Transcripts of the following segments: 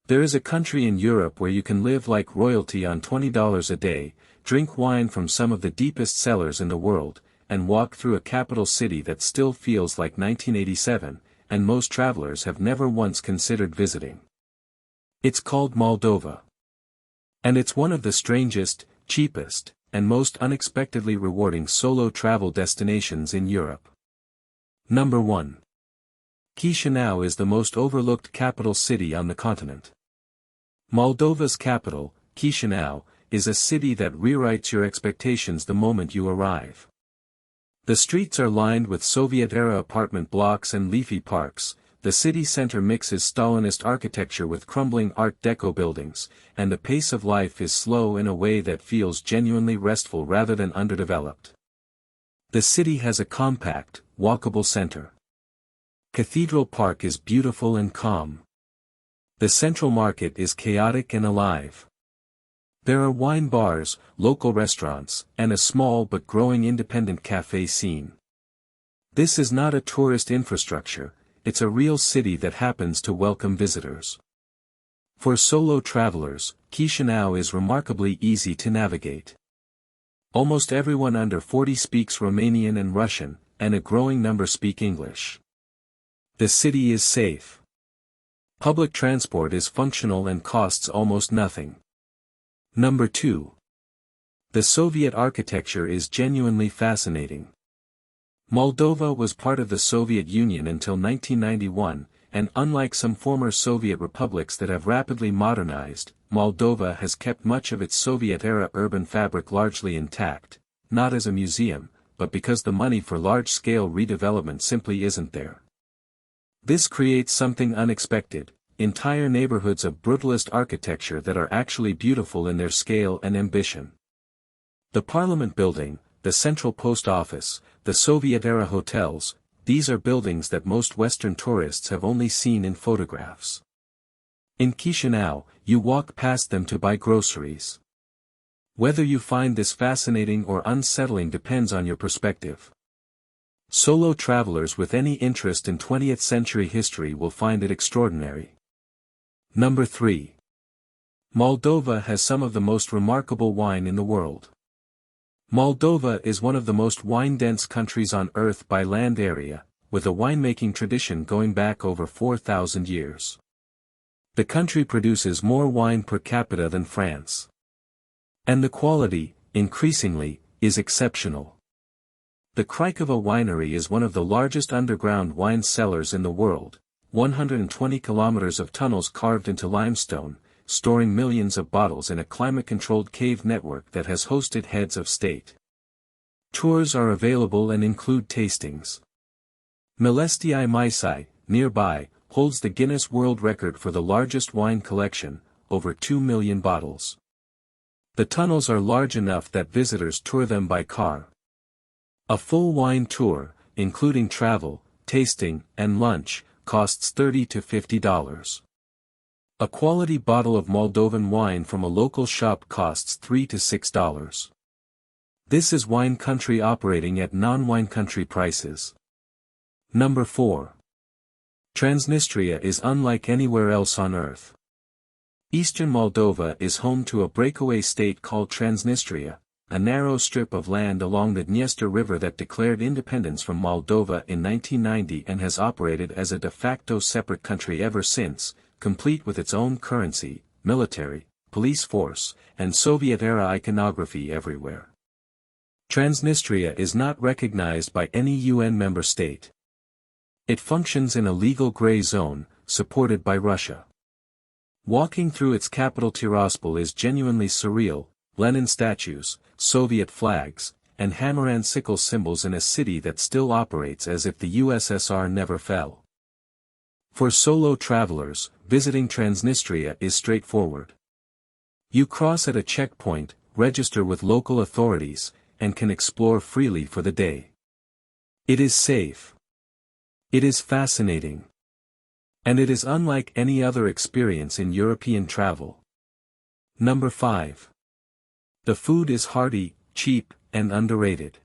There is a country in Europe where you can live like royalty on $20 a day, drink wine from some of the deepest cellars in the world, and walk through a capital city that still feels like 1987, and most travelers have never once considered visiting. It's called Moldova. And it's one of the strangest, cheapest, and most unexpectedly rewarding solo travel destinations in Europe. Number 1. Chisinau is the most overlooked capital city on the continent. Moldova's capital, Chisinau, is a city that rewrites your expectations the moment you arrive. The streets are lined with Soviet-era apartment blocks and leafy parks, the city center mixes Stalinist architecture with crumbling Art Deco buildings, and the pace of life is slow in a way that feels genuinely restful rather than underdeveloped. The city has a compact, walkable center. Cathedral Park is beautiful and calm. The central market is chaotic and alive. There are wine bars, local restaurants, and a small but growing independent cafe scene. This is not a tourist infrastructure, it's a real city that happens to welcome visitors. For solo travelers, Chisinau is remarkably easy to navigate. Almost everyone under 40 speaks Romanian and Russian, and a growing number speak English. The city is safe. Public transport is functional and costs almost nothing. Number 2. The Soviet architecture is genuinely fascinating. Moldova was part of the Soviet Union until 1991, and unlike some former Soviet republics that have rapidly modernized, Moldova has kept much of its Soviet-era urban fabric largely intact, not as a museum, but because the money for large-scale redevelopment simply isn't there. This creates something unexpected, entire neighborhoods of brutalist architecture that are actually beautiful in their scale and ambition. The Parliament Building, the Central Post Office, the Soviet-era hotels, these are buildings that most Western tourists have only seen in photographs. In Chisinau, you walk past them to buy groceries. Whether you find this fascinating or unsettling depends on your perspective. Solo travelers with any interest in 20th century history will find it extraordinary. Number 3. Moldova has some of the most remarkable wine in the world. Moldova is one of the most wine-dense countries on Earth by land area, with a winemaking tradition going back over 4,000 years. The country produces more wine per capita than France. And the quality, increasingly, is exceptional. The Craiova winery is one of the largest underground wine cellars in the world, 120 kilometers of tunnels carved into limestone, storing millions of bottles in a climate-controlled cave network that has hosted heads of state. Tours are available and include tastings. Milestii Maisai, nearby, holds the Guinness World Record for the largest wine collection, over 2 million bottles. The tunnels are large enough that visitors tour them by car. A full wine tour, including travel, tasting, and lunch, costs $30 to $50. A quality bottle of Moldovan wine from a local shop costs $3 to $6. This is wine country operating at non-wine country prices. Number 4. Transnistria is unlike anywhere else on Earth. Eastern Moldova is home to a breakaway state called Transnistria, a narrow strip of land along the Dniester River that declared independence from Moldova in 1990 and has operated as a de facto separate country ever since, complete with its own currency, military, police force, and Soviet-era iconography everywhere. Transnistria is not recognized by any UN member state. It functions in a legal gray zone, supported by Russia. Walking through its capital Tiraspol is genuinely surreal, Lenin statues, Soviet flags, and hammer and sickle symbols in a city that still operates as if the USSR never fell. For solo travelers, visiting Transnistria is straightforward. You cross at a checkpoint, register with local authorities, and can explore freely for the day. It is safe. It is fascinating. And it is unlike any other experience in European travel. Number 5. The food is hearty, cheap, and underrated.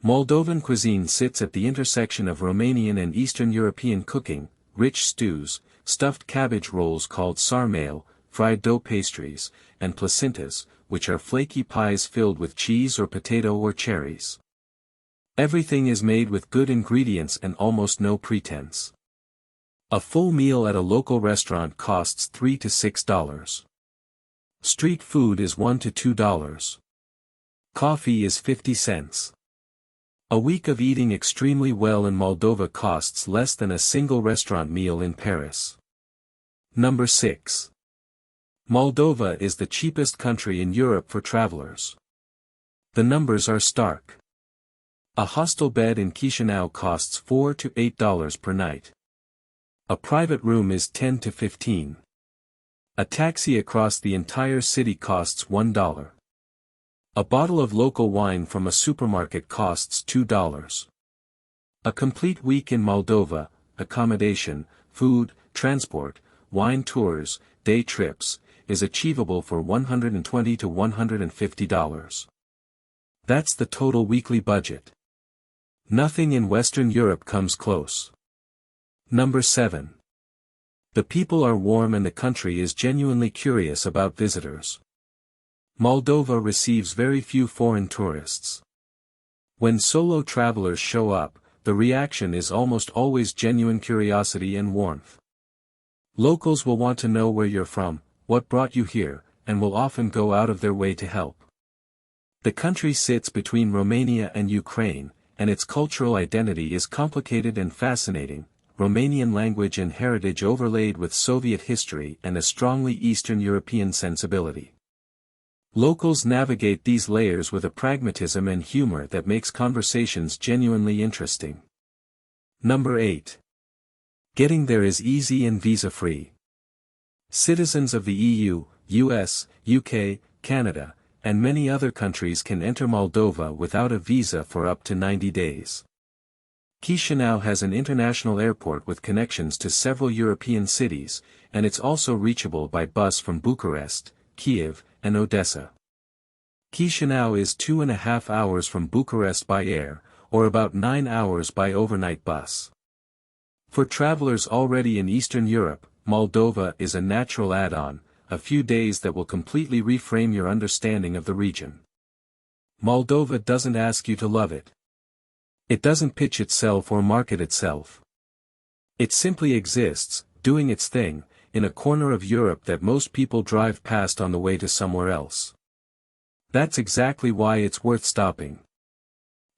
Moldovan cuisine sits at the intersection of Romanian and Eastern European cooking, rich stews, stuffed cabbage rolls called sarmale, fried dough pastries, and placentas, which are flaky pies filled with cheese or potato or cherries. Everything is made with good ingredients and almost no pretense. A full meal at a local restaurant costs $3 to $6. Street food is $1 to $2. Coffee is 50 cents. A week of eating extremely well in Moldova costs less than a single restaurant meal in Paris. Number 6. Moldova is the cheapest country in Europe for travelers. The numbers are stark. A hostel bed in Chisinau costs $4 to $8 per night. A private room is $10 to $15. A taxi across the entire city costs $1. A bottle of local wine from a supermarket costs $2. A complete week in Moldova, accommodation, food, transport, wine tours, day trips, is achievable for $120 to $150. That's the total weekly budget. Nothing in Western Europe comes close. Number 7. The people are warm and the country is genuinely curious about visitors. Moldova receives very few foreign tourists. When solo travelers show up, the reaction is almost always genuine curiosity and warmth. Locals will want to know where you're from, what brought you here, and will often go out of their way to help. The country sits between Romania and Ukraine, and its cultural identity is complicated and fascinating, Romanian language and heritage overlaid with Soviet history and a strongly Eastern European sensibility. Locals navigate these layers with a pragmatism and humor that makes conversations genuinely interesting. Number 8. Getting there is easy and visa-free. Citizens of the EU, US, UK, Canada, and many other countries can enter Moldova without a visa for up to 90 days. Chisinau has an international airport with connections to several European cities, and it's also reachable by bus from Bucharest, Kiev, and Odessa. Chisinau is 2.5 hours from Bucharest by air, or about 9 hours by overnight bus. For travelers already in Eastern Europe, Moldova is a natural add-on, a few days that will completely reframe your understanding of the region. Moldova doesn't ask you to love it. It doesn't pitch itself or market itself. It simply exists, doing its thing, in a corner of Europe that most people drive past on the way to somewhere else. That's exactly why it's worth stopping.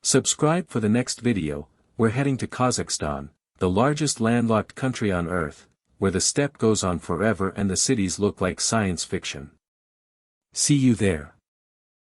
Subscribe for the next video. We're heading to Kazakhstan, the largest landlocked country on Earth, where the steppe goes on forever and the cities look like science fiction. See you there.